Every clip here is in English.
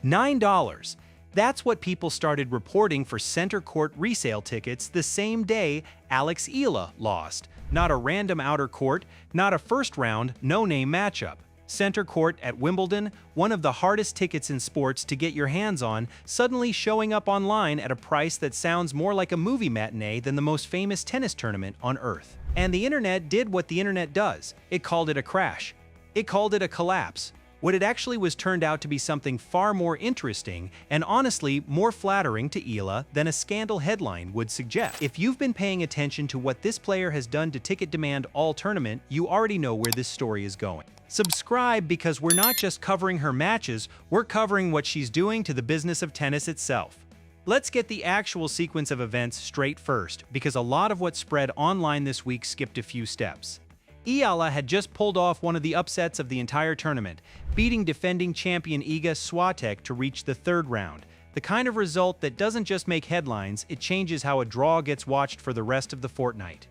$9. That's what people started reporting for center court resale tickets the same day Alex Eala lost. Not a random outer court, not a first-round, no-name matchup. Center court at Wimbledon, one of the hardest tickets in sports to get your hands on, suddenly showing up online at a price that sounds more like a movie matinee than the most famous tennis tournament on earth. And the internet did what the internet does. It called it a crash. It called it a collapse. What it actually was turned out to be something far more interesting and honestly more flattering to Eala than a scandal headline would suggest. If you've been paying attention to what this player has done to ticket demand all tournament, you already know where this story is going. Subscribe, because we're not just covering her matches, we're covering what she's doing to the business of tennis itself. Let's get the actual sequence of events straight first, because a lot of what spread online this week skipped a few steps. Eala had just pulled off one of the upsets of the entire tournament, beating defending champion Iga Swiatek to reach the third round. The kind of result that doesn't just make headlines, it changes how a draw gets watched for the rest of the fortnight.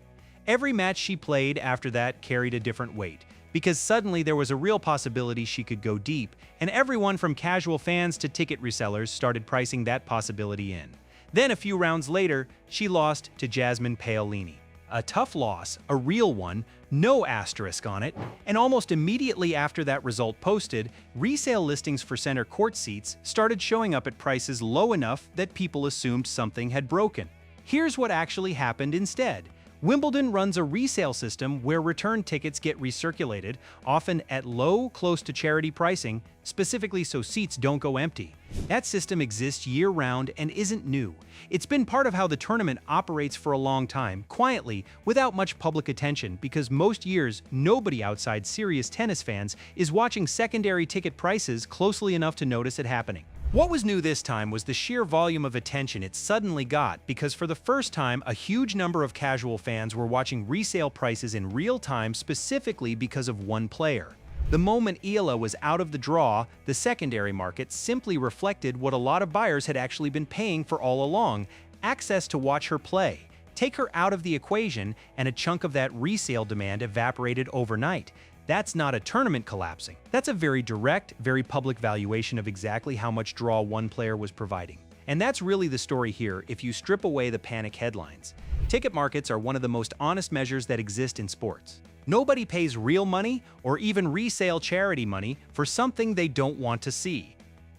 Every match she played after that carried a different weight, because suddenly there was a real possibility she could go deep, and everyone from casual fans to ticket resellers started pricing that possibility in. Then a few rounds later, she lost to Jasmine Paolini. A tough loss, a real one, no asterisk on it, and almost immediately after that result posted, resale listings for center court seats started showing up at prices low enough that people assumed something had broken. Here's what actually happened instead. Wimbledon runs a resale system where return tickets get recirculated, often at low, close to charity pricing, specifically so seats don't go empty. That system exists year-round and isn't new. It's been part of how the tournament operates for a long time, quietly, without much public attention, because most years, nobody outside serious tennis fans is watching secondary ticket prices closely enough to notice it happening. What was new this time was the sheer volume of attention it suddenly got, because for the first time, a huge number of casual fans were watching resale prices in real time specifically because of one player. The moment Eala was out of the draw, the secondary market simply reflected what a lot of buyers had actually been paying for all along: access to watch her play. Take her out of the equation, and a chunk of that resale demand evaporated overnight. That's not a tournament collapsing. That's a very direct, very public valuation of exactly how much draw one player was providing. And that's really the story here if you strip away the panic headlines. Ticket markets are one of the most honest measures that exist in sports. Nobody pays real money or even resale charity money for something they don't want to see.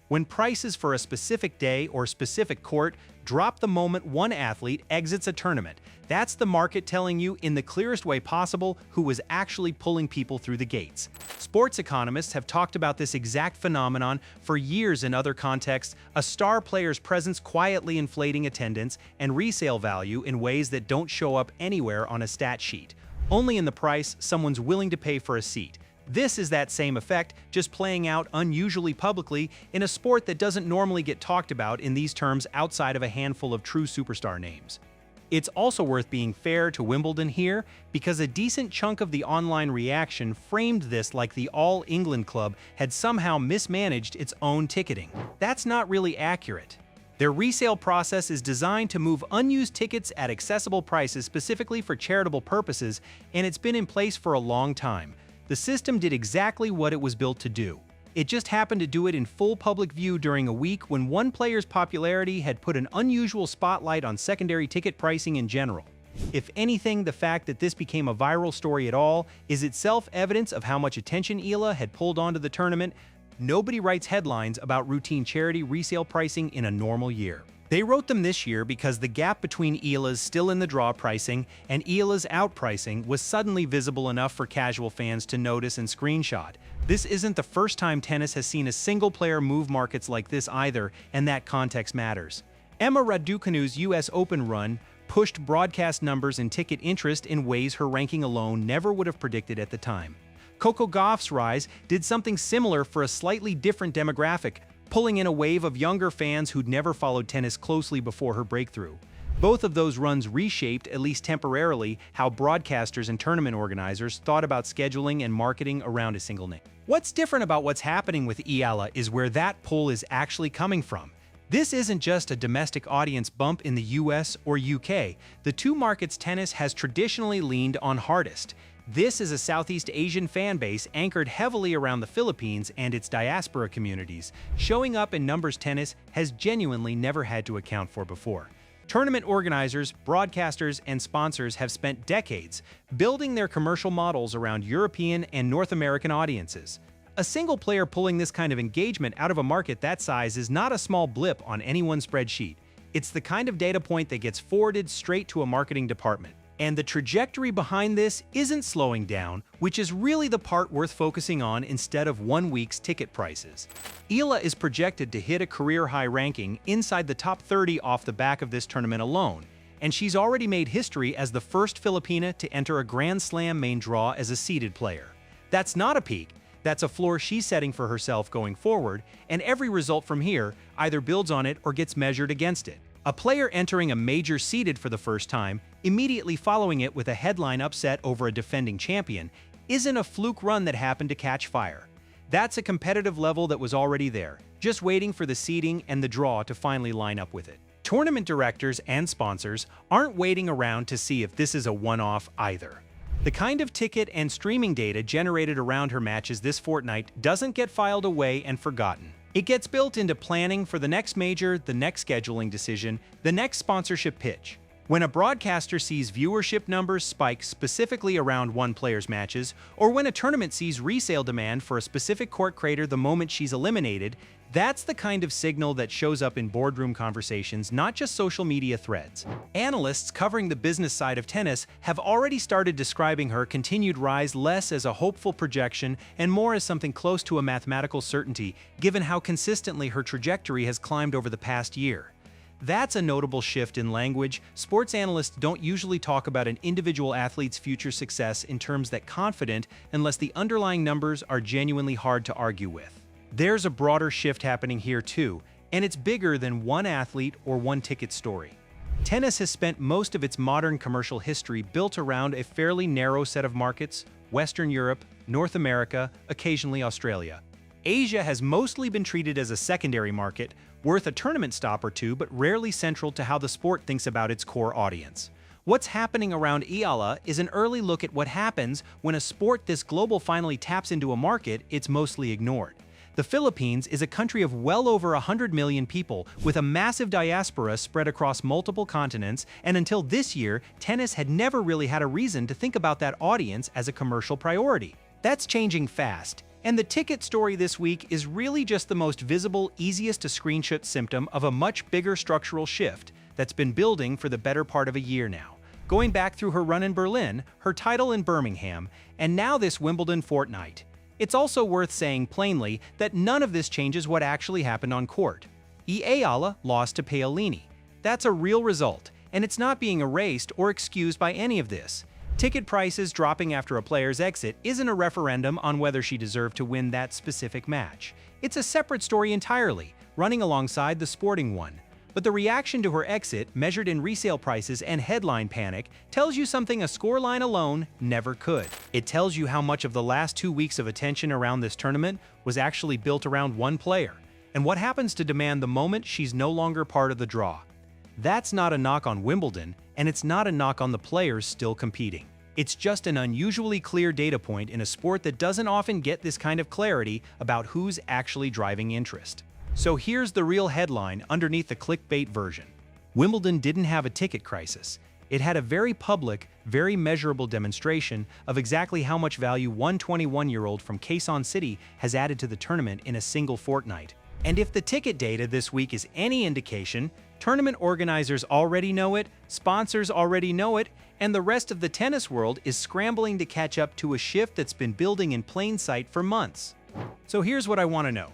When prices for a specific day or specific court drop the moment one athlete exits a tournament, that's the market telling you in the clearest way possible who was actually pulling people through the gates. Sports economists have talked about this exact phenomenon for years in other contexts: a star player's presence quietly inflating attendance and resale value in ways that don't show up anywhere on a stat sheet, only in the price someone's willing to pay for a seat. This is that same effect, just playing out unusually publicly in a sport that doesn't normally get talked about in these terms outside of a handful of true superstar names. It's also worth being fair to Wimbledon here, because a decent chunk of the online reaction framed this like the All England Club had somehow mismanaged its own ticketing. That's not really accurate. Their resale process is designed to move unused tickets at accessible prices specifically for charitable purposes, and it's been in place for a long time. The system did exactly what it was built to do. It just happened to do it in full public view during a week when one player's popularity had put an unusual spotlight on secondary ticket pricing in general. If anything, the fact that this became a viral story at all is itself evidence of how much attention Eala had pulled onto the tournament. Nobody writes headlines about routine charity resale pricing in a normal year. They wrote them this year because the gap between Eala's still in the draw pricing and Eala's out pricing was suddenly visible enough for casual fans to notice and screenshot. This isn't the first time tennis has seen a single player move markets like this either, and that context matters. Emma Raducanu's US Open run pushed broadcast numbers and ticket interest in ways her ranking alone never would have predicted at the time. Coco Gauff's rise did something similar for a slightly different demographic, pulling in a wave of younger fans who'd never followed tennis closely before her breakthrough. Both of those runs reshaped, at least temporarily, how broadcasters and tournament organizers thought about scheduling and marketing around a single name. What's different about what's happening with Eala is where that pull is actually coming from. This isn't just a domestic audience bump in the US or UK. The two markets tennis has traditionally leaned on hardest. This is a Southeast Asian fan base anchored heavily around the Philippines and its diaspora communities. Showing up in numbers tennis has genuinely never had to account for before. Tournament organizers, broadcasters, and sponsors have spent decades building their commercial models around European and North American audiences. A single player pulling this kind of engagement out of a market that size is not a small blip on anyone's spreadsheet. It's the kind of data point that gets forwarded straight to a marketing department. And the trajectory behind this isn't slowing down, which is really the part worth focusing on instead of 1 week's ticket prices. Eala is projected to hit a career-high ranking inside the top 30 off the back of this tournament alone, and she's already made history as the first Filipina to enter a Grand Slam main draw as a seeded player. That's not a peak, that's a floor she's setting for herself going forward, and every result from here either builds on it or gets measured against it. A player entering a major seeded for the first time, immediately following it with a headline upset over a defending champion, isn't a fluke run that happened to catch fire. That's a competitive level that was already there, just waiting for the seeding and the draw to finally line up with it. Tournament directors and sponsors aren't waiting around to see if this is a one-off either. The kind of ticket and streaming data generated around her matches this fortnight doesn't get filed away and forgotten. It gets built into planning for the next major, the next scheduling decision, the next sponsorship pitch. When a broadcaster sees viewership numbers spike specifically around one player's matches, or when a tournament sees resale demand for a specific court crater the moment she's eliminated, that's the kind of signal that shows up in boardroom conversations, not just social media threads. Analysts covering the business side of tennis have already started describing her continued rise less as a hopeful projection and more as something close to a mathematical certainty, given how consistently her trajectory has climbed over the past year. That's a notable shift in language. Sports analysts don't usually talk about an individual athlete's future success in terms that confident unless the underlying numbers are genuinely hard to argue with. There's a broader shift happening here too, and it's bigger than one athlete or one ticket story. Tennis has spent most of its modern commercial history built around a fairly narrow set of markets: Western Europe, North America, occasionally Australia. Asia has mostly been treated as a secondary market, worth a tournament stop or two, but rarely central to how the sport thinks about its core audience. What's happening around Eala is an early look at what happens when a sport this global finally taps into a market it's mostly ignored. The Philippines is a country of well over 100 million people with a massive diaspora spread across multiple continents, and until this year, tennis had never really had a reason to think about that audience as a commercial priority. That's changing fast, and the ticket story this week is really just the most visible, easiest to screenshot symptom of a much bigger structural shift that's been building for the better part of a year now. Going back through her run in Berlin, her title in Birmingham, and now this Wimbledon fortnight. It's also worth saying plainly that none of this changes what actually happened on court. Eala lost to Paolini. That's a real result, and it's not being erased or excused by any of this. Ticket prices dropping after a player's exit isn't a referendum on whether she deserved to win that specific match. It's a separate story entirely, running alongside the sporting one. But the reaction to her exit, measured in resale prices and headline panic, tells you something a scoreline alone never could. It tells you how much of the last 2 weeks of attention around this tournament was actually built around one player, and what happens to demand the moment she's no longer part of the draw. That's not a knock on Wimbledon, and it's not a knock on the players still competing. It's just an unusually clear data point in a sport that doesn't often get this kind of clarity about who's actually driving interest. So here's the real headline underneath the clickbait version. Wimbledon didn't have a ticket crisis. It had a very public, very measurable demonstration of exactly how much value one 21-year-old from Quezon City has added to the tournament in a single fortnight. And if the ticket data this week is any indication, tournament organizers already know it, sponsors already know it, and the rest of the tennis world is scrambling to catch up to a shift that's been building in plain sight for months. So here's what I want to know.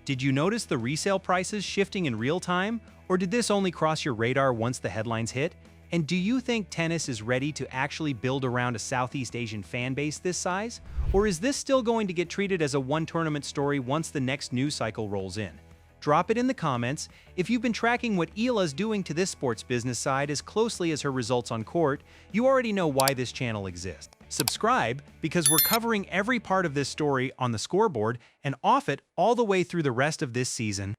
Did you notice the resale prices shifting in real time, or did this only cross your radar once the headlines hit? And do you think tennis is ready to actually build around a Southeast Asian fan base this size? Or is this still going to get treated as a one-tournament story once the next news cycle rolls in? Drop it in the comments. If you've been tracking what Eala's doing to this sports business side as closely as her results on court, you already know why this channel exists. Subscribe, because we're covering every part of this story on the scoreboard and off it all the way through the rest of this season.